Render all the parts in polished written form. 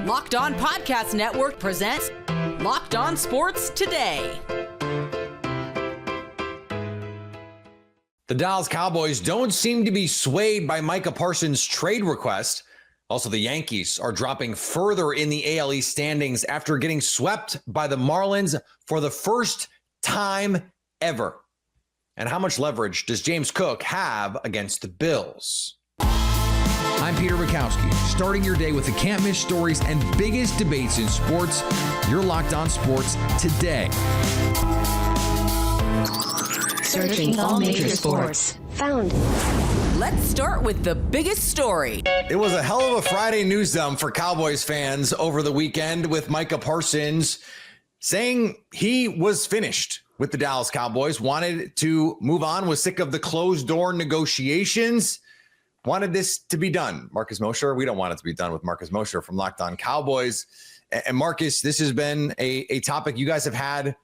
Locked On Podcast Network presents Locked On Sports Today. The Dallas Cowboys don't seem to be swayed by Micah Parsons' trade request. Also, the Yankees are dropping further in the AL East standings after getting swept by the Marlins for the first time ever. And how much leverage does James Cook have against the Bills? I'm Peter Bukowski, starting your day with the can't-miss stories and biggest debates in sports. You're Locked On Sports Today. Searching all major sports. Found. Let's start with the biggest story. It was a hell of a Friday news dump for Cowboys fans over the weekend with Micah Parsons saying he was finished with the Dallas Cowboys, wanted to move on, was sick of the closed-door negotiations, wanted this to be done. Marcus Mosher, we don't want it to be done with Marcus Mosher from Locked On Cowboys. And Marcus, this has been a topic you guys have had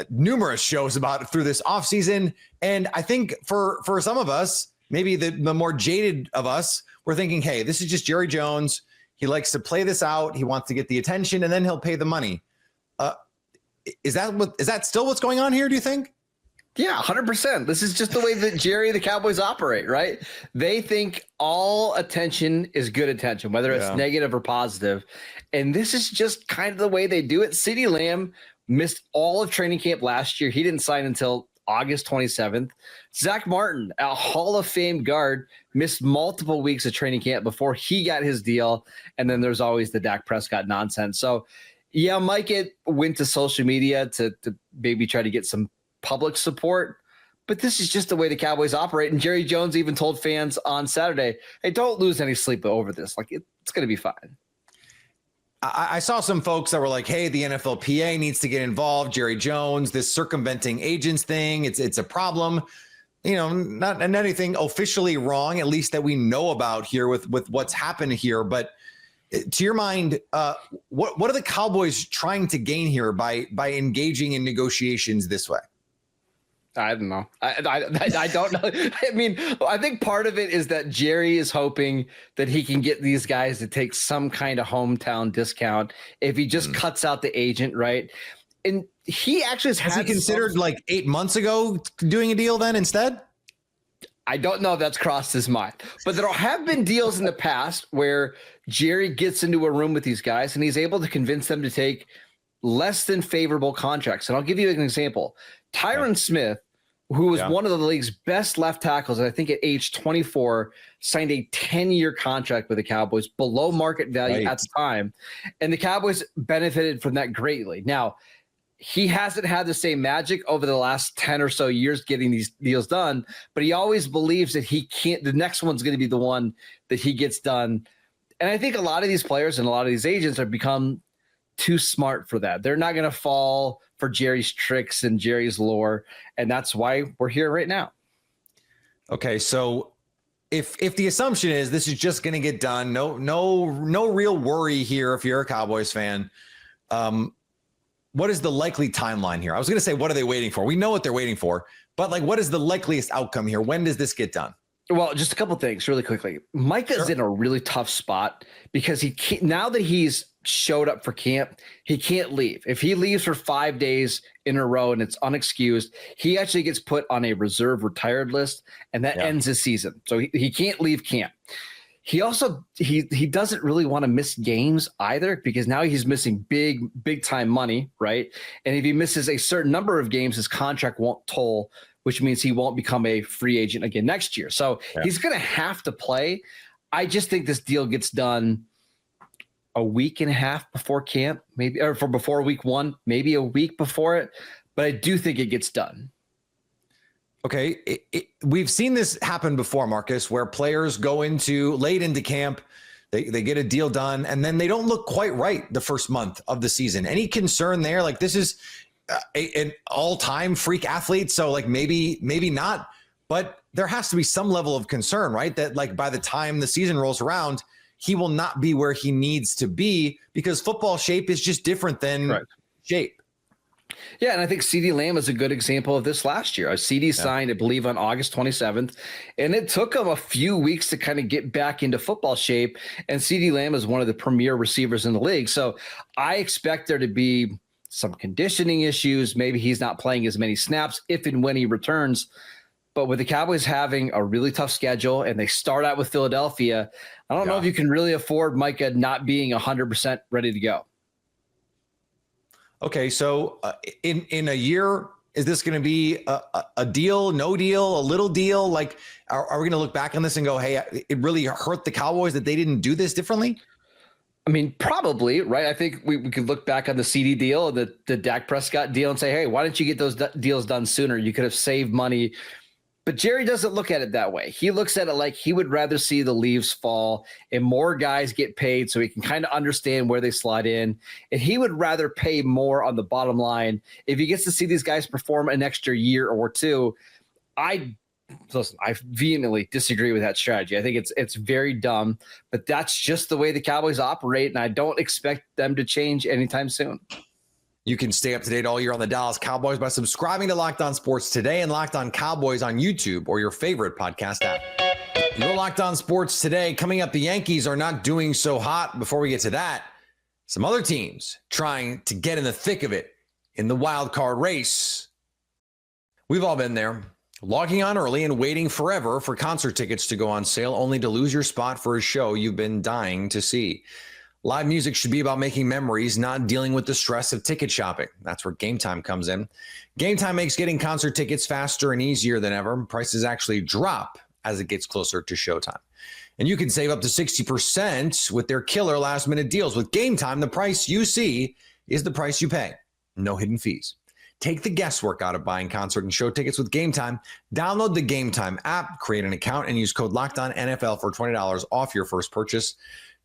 numerous shows about through this offseason. And I think for some of us, maybe the more jaded of us, we're thinking, hey, this is just Jerry Jones. He likes to play this out. He wants to get the attention, and then he'll pay the money. Is that still what's going on here, do you think? Yeah, 100%. This is just the way that Jerry, the Cowboys operate, right? They think all attention is good attention, whether it's negative or positive. And this is just kind of the way they do it. CeeDee Lamb missed all of training camp last year. He didn't sign until August 27th. Zach Martin, a Hall of Fame guard, missed multiple weeks of training camp before he got his deal. And then there's always the Dak Prescott nonsense. So, yeah, Mike went to social media to maybe try to get some public support, but this is just the way the Cowboys operate. And Jerry Jones even told fans on Saturday, hey, don't lose any sleep over this. Like, it's going to be fine. I saw some folks that were like, hey, the NFLPA needs to get involved. Jerry Jones, this circumventing agents thing, it's a problem. You know, not anything officially wrong, at least that we know about here with what's happened here. But to your mind, what are the Cowboys trying to gain here by engaging in negotiations this way? I don't know. I don't know. I mean, I think part of it is that Jerry is hoping that he can get these guys to take some kind of hometown discount if he just cuts out the agent, right? And he actually has he considered like 8 months ago doing a deal then instead? I don't know if that's crossed his mind, but there have been deals in the past where Jerry gets into a room with these guys and he's able to convince them to take less than favorable contracts. And I'll give you an example. Tyron Smith, who was one of the league's best left tackles, and I think at age 24, signed a 10-year contract with the Cowboys below market value at the time. And the Cowboys benefited from that greatly. Now, he hasn't had the same magic over the last 10 or so years getting these deals done, but he always believes that the next one's going to be the one that he gets done. And I think a lot of these players and a lot of these agents have become too smart for that. They're not going to fall for Jerry's tricks and Jerry's lore. And that's why we're here right now. Okay. So if the assumption is this is just going to get done, no real worry here. If you're a Cowboys fan, what is the likely timeline here? I was going to say, what are they waiting for? We know what they're waiting for, but like, what is the likeliest outcome here? When does this get done? Well, just a couple things really quickly. Micah's in a really tough spot because he can't, now that he's showed up for camp, he can't leave. If he leaves for 5 days in a row and it's unexcused, he actually gets put on a reserve retired list, and that ends his season. So he can't leave camp. He also he doesn't really want to miss games either, because now he's missing big time money, right? And if he misses a certain number of games, his contract won't toll, which means he won't become a free agent again next year. So he's going to have to play. I just think this deal gets done a week and a half before camp, maybe, or before week one, maybe a week before it. But I do think it gets done. Okay. We've seen this happen before, Marcus, where players go late into camp, they get a deal done, and then they don't look quite right the first month of the season. Any concern there? Like, this is an all-time freak athlete, so like maybe not, but there has to be some level of concern, right? That like by the time the season rolls around, he will not be where he needs to be, because football shape is just different than shape. Yeah, and I think CeeDee Lamb is a good example of this last year. CeeDee signed, I believe, on August 27th, and it took him a few weeks to kind of get back into football shape, and CeeDee Lamb is one of the premier receivers in the league. So I expect there to be some conditioning issues. Maybe he's not playing as many snaps if and when he returns. But with the Cowboys having a really tough schedule and they start out with Philadelphia, I don't know if you can really afford Micah not being 100% ready to go. Okay, so in a year, is this going to be a deal, no deal, a little deal? Like, are we going to look back on this and go, hey, it really hurt the Cowboys that they didn't do this differently? I mean, probably, right? I think we could look back on the CD deal, the Dak Prescott deal, and say, hey, why didn't you get those deals done sooner? You could have saved money. But Jerry doesn't look at it that way. He looks at it like he would rather see the leaves fall and more guys get paid so he can kind of understand where they slide in. And he would rather pay more on the bottom line. If he gets to see these guys perform an extra year or two, I vehemently disagree with that strategy. I think it's very dumb, but that's just the way the Cowboys operate, and I don't expect them to change anytime soon. You can stay up to date all year on the Dallas Cowboys by subscribing to Locked On Sports Today and Locked On Cowboys on YouTube or your favorite podcast app. You're Locked On Sports Today. Coming up, the Yankees are not doing so hot. Before we get to that, some other teams trying to get in the thick of it in the wild card race. We've all been there, logging on early and waiting forever for concert tickets to go on sale, only to lose your spot for a show you've been dying to see. Live music should be about making memories, not dealing with the stress of ticket shopping. That's where Game Time comes in. Game Time makes getting concert tickets faster and easier than ever. Prices actually drop as it gets closer to showtime. And you can save up to 60% with their killer last-minute deals. With Game Time, the price you see is the price you pay. No hidden fees. Take the guesswork out of buying concert and show tickets with Game Time. Download the Game Time app, create an account, and use code LOCKEDONNFL for $20 off your first purchase.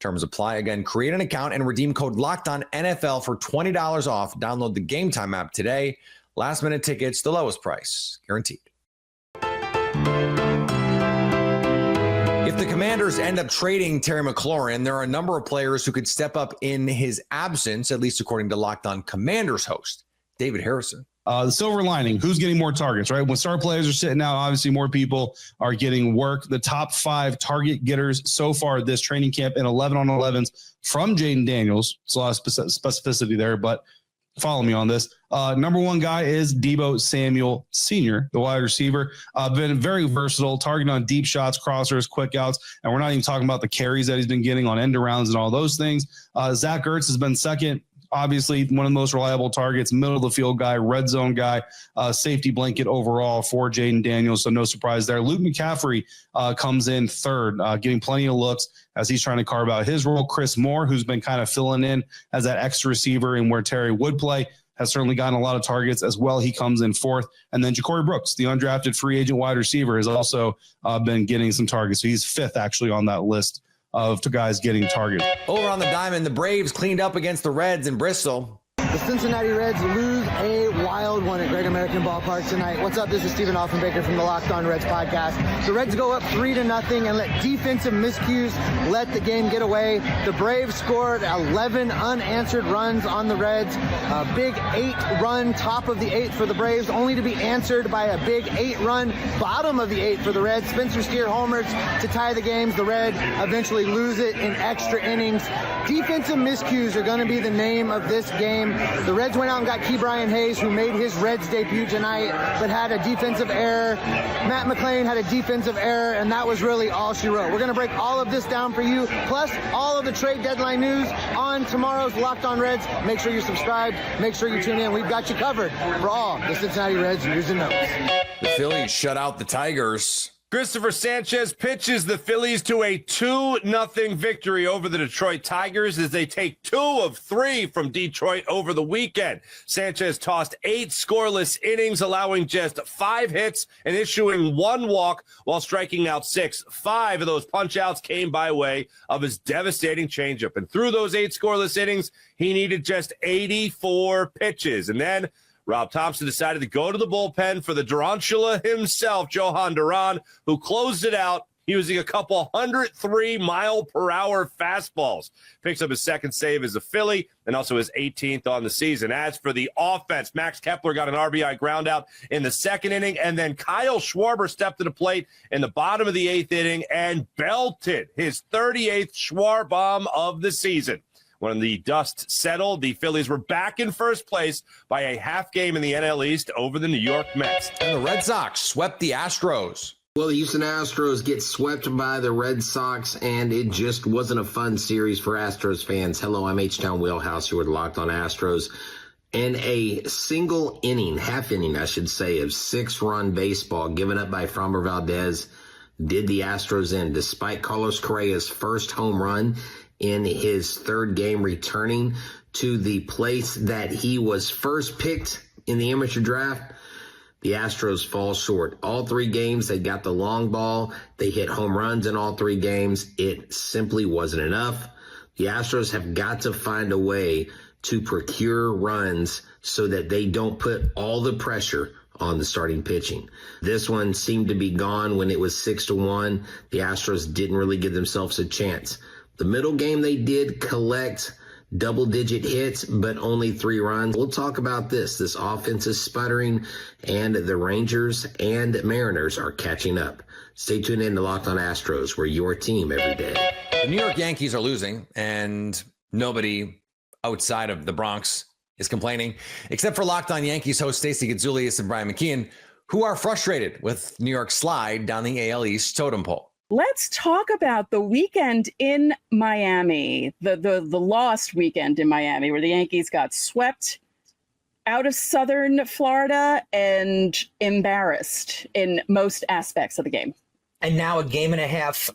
Terms apply. Again, create an account and redeem code LOCKEDONNFL for $20 off. Download the Game Time app today. Last minute tickets, the lowest price, guaranteed. If the Commanders end up trading Terry McLaurin, there are a number of players who could step up in his absence, at least according to Locked On Commanders host David Harrison. The silver lining, who's getting more targets, right? When star players are sitting out, obviously more people are getting work. The top 5 target getters so far this training camp in 11 on 11s from Jaden Daniels. It's a lot of specificity there, but follow me on this. Number 1 guy is Deebo Samuel Sr., the wide receiver. Been very versatile, targeting on deep shots, crossers, quick outs, and we're not even talking about the carries that he's been getting on end arounds and all those things. Zach Ertz has been second. Obviously, one of the most reliable targets, middle of the field guy, red zone guy, safety blanket overall for Jaden Daniels. So no surprise there. Luke McCaffrey comes in third, getting plenty of looks as he's trying to carve out his role. Chris Moore, who's been kind of filling in as that extra receiver and where Terry would play, has certainly gotten a lot of targets as well. He comes in fourth. And then Ja'Cory Brooks, the undrafted free agent wide receiver, has also been getting some targets. So he's fifth actually on that list of guys getting targets. Over on the diamond, the Braves cleaned up against the Reds in Bristol. The Cincinnati Reds lose a wild one at Great American Ballpark tonight. What's up? This is Stephen Offenbaker from the Locked On Reds podcast. The Reds go up 3-0 and let defensive miscues let the game get away. The Braves scored 11 unanswered runs on the Reds. A big 8-run top of the 8 for the Braves, only to be answered by a big 8-run bottom of the 8 for the Reds. Spencer Steer homers to tie the games. The Reds eventually lose it in extra innings. Defensive miscues are going to be the name of this game. The Reds went out and got Key Brian Hayes, who made his Reds debut tonight, but had a defensive error. Matt McClain had a defensive error, and that was really all she wrote. We're going to break all of this down for you, plus all of the trade deadline news on tomorrow's Locked On Reds. Make sure you're subscribed. Make sure you tune in. We've got you covered for all the Cincinnati Reds news and notes. The Phillies shut out the Tigers. Christopher Sanchez pitches the Phillies to a 2-0 victory over the Detroit Tigers as they take 2 of 3 from Detroit over the weekend. Sanchez tossed 8 scoreless innings, allowing just 5 hits and issuing 1 walk while striking out 6. 5 of those punch-outs came by way of his devastating changeup. And through those 8 scoreless innings, he needed just 84 pitches. And then Rob Thompson decided to go to the bullpen for the Durantula himself, Johan Duran, who closed it out using a couple 103-mile-per-hour fastballs. Picks up his second save as a Philly and also his 18th on the season. As for the offense, Max Kepler got an RBI ground out in the second inning, and then Kyle Schwarber stepped to the plate in the bottom of the eighth inning and belted his 38th Schwarber bomb of the season. When the dust settled, the Phillies were back in first place by a half game in the NL East over the New York Mets. And the Red Sox swept the Astros. Well, the Houston Astros get swept by the Red Sox, and it just wasn't a fun series for Astros fans. Hello, I'm H-Town Wheelhouse. You were Locked on Astros. In a single inning, half inning, I should say, of 6-run baseball given up by Framber Valdez, did the Astros end, despite Carlos Correa's first home run in his third game, returning to the place that he was first picked in the amateur draft. The Astros fall short. All 3 games, they got the long ball. They hit home runs in all 3 games. It simply wasn't enough. The Astros have got to find a way to procure runs so that they don't put all the pressure on the starting pitching. This one seemed to be gone when it was 6-1. The Astros didn't really give themselves a chance. The middle game, they did collect double-digit hits, but only 3 runs. We'll talk about this. This offense is sputtering, and the Rangers and Mariners are catching up. Stay tuned in to Locked on Astros. We're your team every day. The New York Yankees are losing, and nobody outside of the Bronx is complaining, except for Locked on Yankees host Stacey Gadzoulias and Brian McKeon, who are frustrated with New York's slide down the AL East totem pole. Let's talk about the weekend in Miami, the lost weekend in Miami, where the Yankees got swept out of Southern Florida and embarrassed in most aspects of the game. And now a game and a half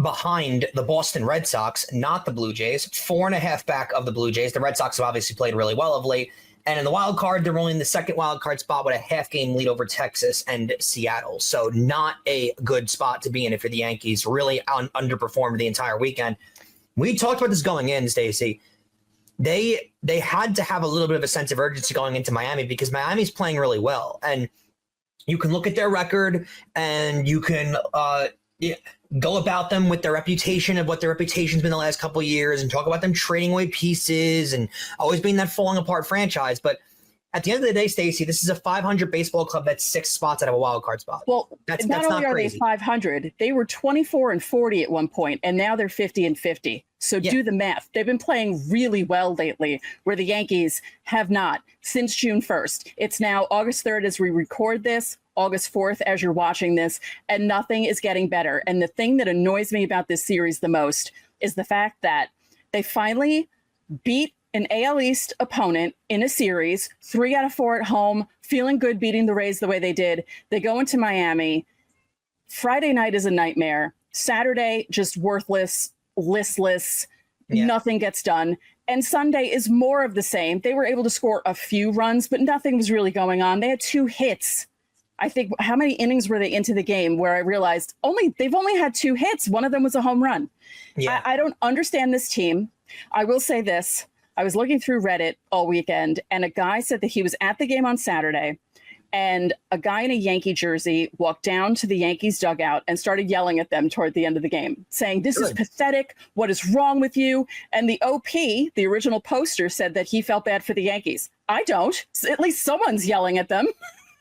behind the Boston Red Sox, not the Blue Jays, 4.5 back of the Blue Jays. The Red Sox have obviously played really well of late. And in the wild card, they're only in the second wild card spot with a half-game lead over Texas and Seattle. So not a good spot to be in if you're the Yankees. Really underperformed the entire weekend. We talked about this going in, Stacey. They had to have a little bit of a sense of urgency going into Miami because Miami's playing really well. And you can look at their record and you can go about them with their reputation of what their reputation's been the last couple of years and talk about them trading away pieces and always being that falling apart franchise. But at the end of the day, Stacey, this is a 500 baseball club that's 6 spots out of a wild card spot. Well, that's not only are they 500, they were 24-40 at one point, and now they're 50-50. So do the math. They've been playing really well lately, where the Yankees have not since June 1st. It's now August 3rd as we record this, August 4th as you're watching this, and nothing is getting better. And the thing that annoys me about this series the most is the fact that they finally beat an AL East opponent in a series, 3 out of 4 at home, feeling good beating the Rays the way they did. They go into Miami. Friday night is a nightmare. Saturday, just worthless, listless, nothing gets done. And Sunday is more of the same. They were able to score a few runs, but nothing was really going on. They had 2 hits. I think, how many innings were they into the game where I realized they've only had 2 hits. One of them was a home run. Yeah. I don't understand this team. I will say this. I was looking through Reddit all weekend, and a guy said that he was at the game on Saturday, and a guy in a Yankee jersey walked down to the Yankees dugout and started yelling at them toward the end of the game, saying, "This is pathetic. What is wrong with you?" And the OP, the original poster, said that he felt bad for the Yankees. I don't. At least someone's yelling at them.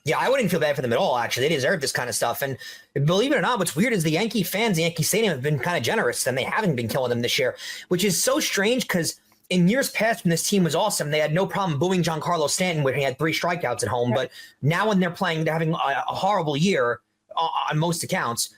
Yeah, I wouldn't feel bad for them at all, actually. They deserve this kind of stuff. And believe it or not, what's weird is the Yankee fans, the Yankee Stadium, have been kind of generous, and they haven't been killing them this year, which is so strange because in years past when this team was awesome, they had no problem booing Giancarlo Stanton when he had 3 strikeouts at home. But now when they're having a horrible year on most accounts,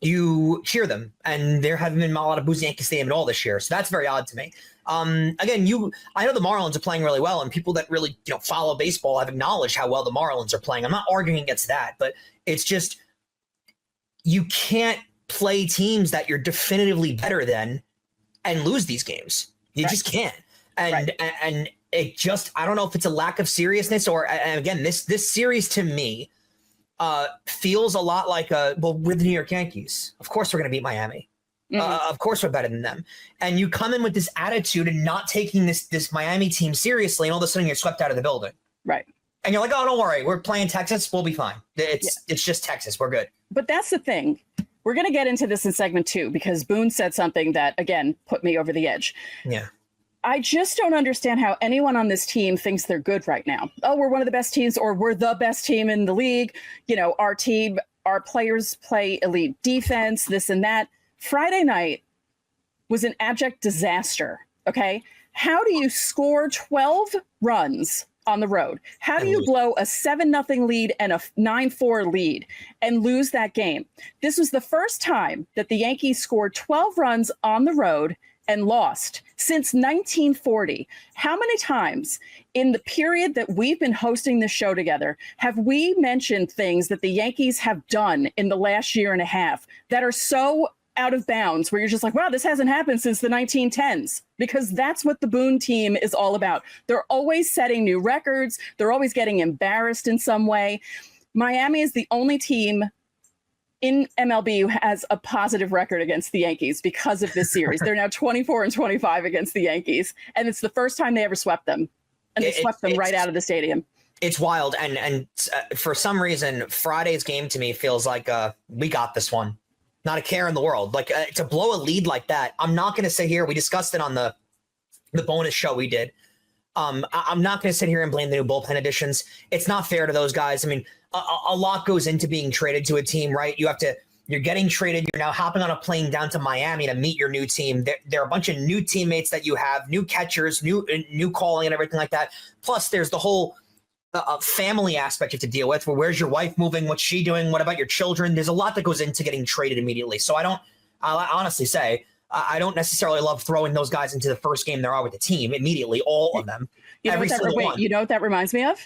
you cheer them. And there haven't been a lot of boos in Yankee Stadium at all this year. So that's very odd to me. Again, I know the Marlins are playing really well, and people that really follow baseball have acknowledged how well the Marlins are playing. I'm not arguing against that, but it's just you can't play teams that you're definitively better than and lose these games. You just can't. And it just, I don't know if it's a lack of seriousness or, and again, this series to me feels a lot like we're the New York Yankees. Of course we're going to beat Miami. Of course we're better than them. And you come in with this attitude and not taking this Miami team seriously, and all of a sudden you're swept out of the building. Right. And you're like, oh, don't worry. We're playing Texas. We'll be fine. It's just Texas. We're good. But that's the thing. We're going to get into this in segment 2 because Boone said something that, again, put me over the edge. Yeah. I just don't understand how anyone on this team thinks they're good right now. Oh, we're one of the best teams, or we're the best team in the league. You know, our team, our players play elite defense, this and that. Friday night was an abject disaster, okay? How do you score 12 runs on the road? How do you blow a 7-0 lead and a 9-4 lead and lose that game? This was the first time that the Yankees scored 12 runs on the road and lost since 1940. How many times in the period that we've been hosting this show together have we mentioned things that the Yankees have done in the last year and a half that are so out of bounds where you're just like, wow, this hasn't happened since the 1910s? Because that's what the Boone team is all about. They're always setting new records. They're always getting embarrassed in some way. Miami is the only team in MLB who has a positive record against the Yankees because of this series. They're now 24-25 against the Yankees, and it's the first time they ever swept them, and they swept them right out of the stadium. It's wild, and for some reason, Friday's game to me feels like we got this one. Not a care in the world. Like to blow a lead like that, I'm not going to sit here. We discussed it on the bonus show we did. I'm not going to sit here and blame the new bullpen additions. It's not fair to those guys. I mean, a lot goes into being traded to a team, right? You're getting traded. You're now hopping on a plane down to Miami to meet your new team. There are a bunch of new teammates that you have, new catchers, new calling and everything like that. Plus there's the whole family aspect you have to deal with. Well, where's your wife moving? What's she doing? What about your children? There's a lot that goes into getting traded immediately. So I'll honestly say, I don't necessarily love throwing those guys into the first game there are with the team immediately, all of them. You know what that reminds me of?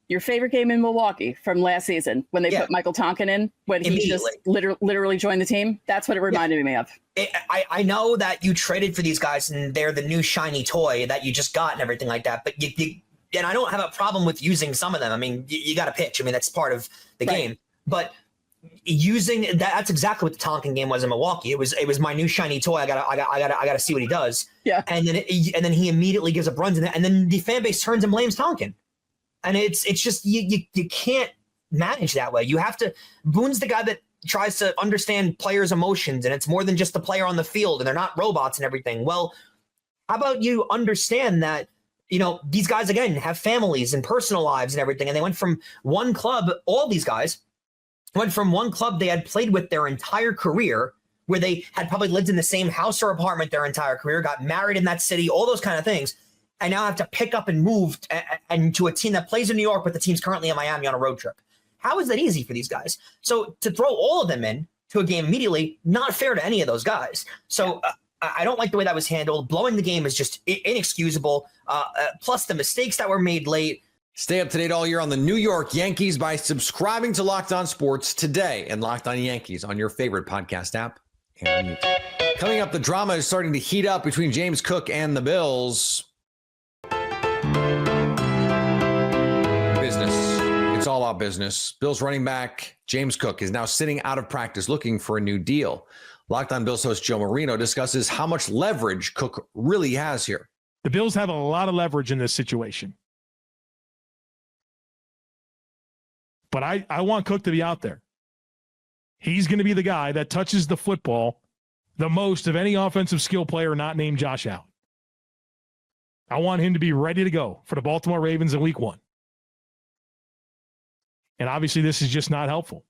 Your favorite game in Milwaukee from last season when they put Michael Tonkin in, when he just literally joined the team. That's what it reminded me of. I know that you traded for these guys and they're the new shiny toy that you just got and everything like that. But and I don't have a problem with using some of them. I mean, you got to pitch. I mean, that's part of the game. But using that's exactly what the Tonkin game was in Milwaukee. It was my new shiny toy. I gotta see what he does. Yeah. And then he immediately gives up runs in it, and then the fan base turns and blames Tonkin. And it's just you can't manage that way. You have to. Boone's the guy that tries to understand players' emotions, and it's more than just the player on the field, and they're not robots and everything. Well, how about you understand that? You know, these guys, again, have families and personal lives and everything. And they went from one club, all these guys went from one club they had played with their entire career, where they had probably lived in the same house or apartment their entire career, got married in that city, all those kind of things, and now have to pick up and move and to a team that plays in New York, but the team's currently in Miami on a road trip. How is that easy for these guys? So to throw all of them in to a game immediately, not fair to any of those guys. So I don't like the way that was handled. Blowing the game is just inexcusable. Plus the mistakes that were made late. Stay up to date all year on the New York Yankees by subscribing to Locked On Sports today and Locked On Yankees on your favorite podcast app and on YouTube. Coming up, the drama is starting to heat up between James Cook and the Bills. Business. It's all out business. Bills running back James Cook is now sitting out of practice looking for a new deal. Locked On Bills host Joe Marino discusses how much leverage Cook really has here. The Bills have a lot of leverage in this situation. But I want Cook to be out there. He's going to be the guy that touches the football the most of any offensive skill player not named Josh Allen. I want him to be ready to go for the Baltimore Ravens in week 1. And obviously this is just not helpful.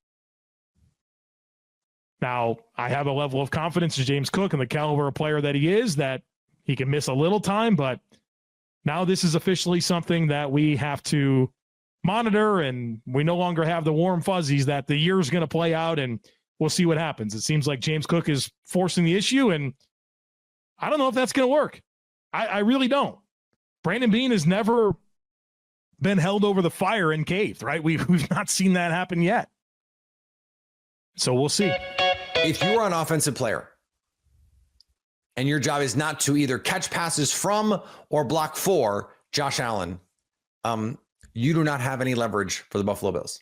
Now, I have a level of confidence in James Cook and the caliber of player that he is, that he can miss a little time, but now this is officially something that we have to monitor, and we no longer have the warm fuzzies that the year's going to play out, and we'll see what happens. It seems like James Cook is forcing the issue, and I don't know if that's going to work. I really don't. Brandon Beane has never been held over the fire and caved, right? We've not seen that happen yet. So we'll see. If you're an offensive player and your job is not to either catch passes from or block for Josh Allen, you do not have any leverage for the Buffalo Bills.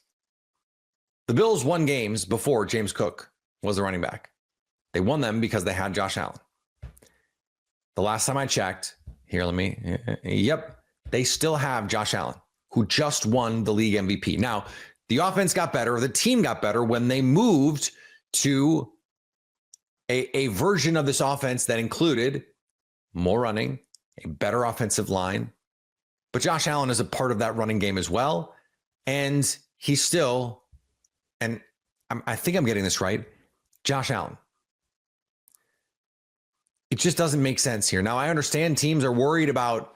The Bills won games before James Cook was the running back. They won them because they had Josh Allen. The last time I checked, they still have Josh Allen, who just won the league MVP. Now, the offense got better, the team got better when they moved to a version of this offense that included more running, a better offensive line. But Josh Allen is a part of that running game as well. And he's still, and I think I'm getting this right, Josh Allen. It just doesn't make sense here. Now, I understand teams are worried about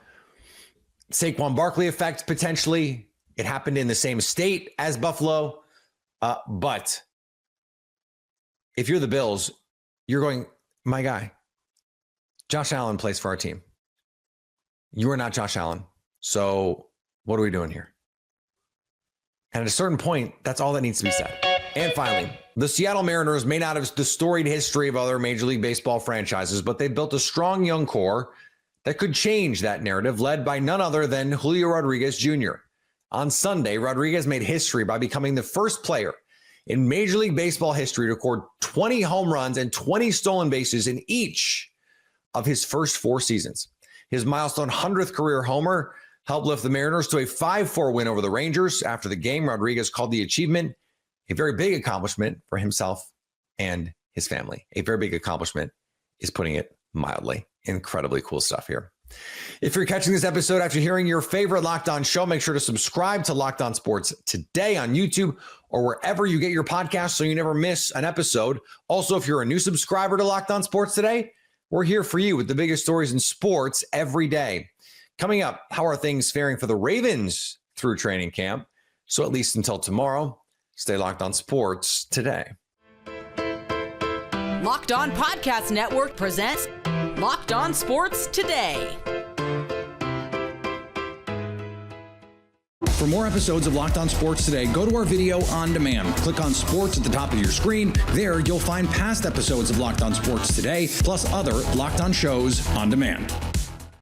Saquon Barkley effect potentially. It happened in the same state as Buffalo. But if you're the Bills, you're going, my guy, Josh Allen plays for our team. You are not Josh Allen. So what are we doing here? And at a certain point, that's all that needs to be said. And finally, the Seattle Mariners may not have the storied history of other Major League Baseball franchises, but they've built a strong young core that could change that narrative, led by none other than Julio Rodriguez Jr. On Sunday, Rodriguez made history by becoming the first player in Major League Baseball history to record 20 home runs and 20 stolen bases in each of his first 4 seasons. His milestone 100th career homer helped lift the Mariners to a 5-4 win over the Rangers. After the game, Rodriguez called the achievement a very big accomplishment for himself and his family. A very big accomplishment is putting it mildly. Incredibly cool stuff here. If you're catching this episode after hearing your favorite Locked On show, make sure to subscribe to Locked On Sports Today on YouTube or wherever you get your podcasts so you never miss an episode. Also, if you're a new subscriber to Locked On Sports Today, we're here for you with the biggest stories in sports every day. Coming up, how are things faring for the Ravens through training camp? So at least until tomorrow, stay locked on sports today. Locked On Podcast Network presents Locked On Sports Today. For more episodes of Locked On Sports Today, go to our video on demand. Click on sports at the top of your screen. There, you'll find past episodes of Locked On Sports Today, plus other Locked On shows on demand.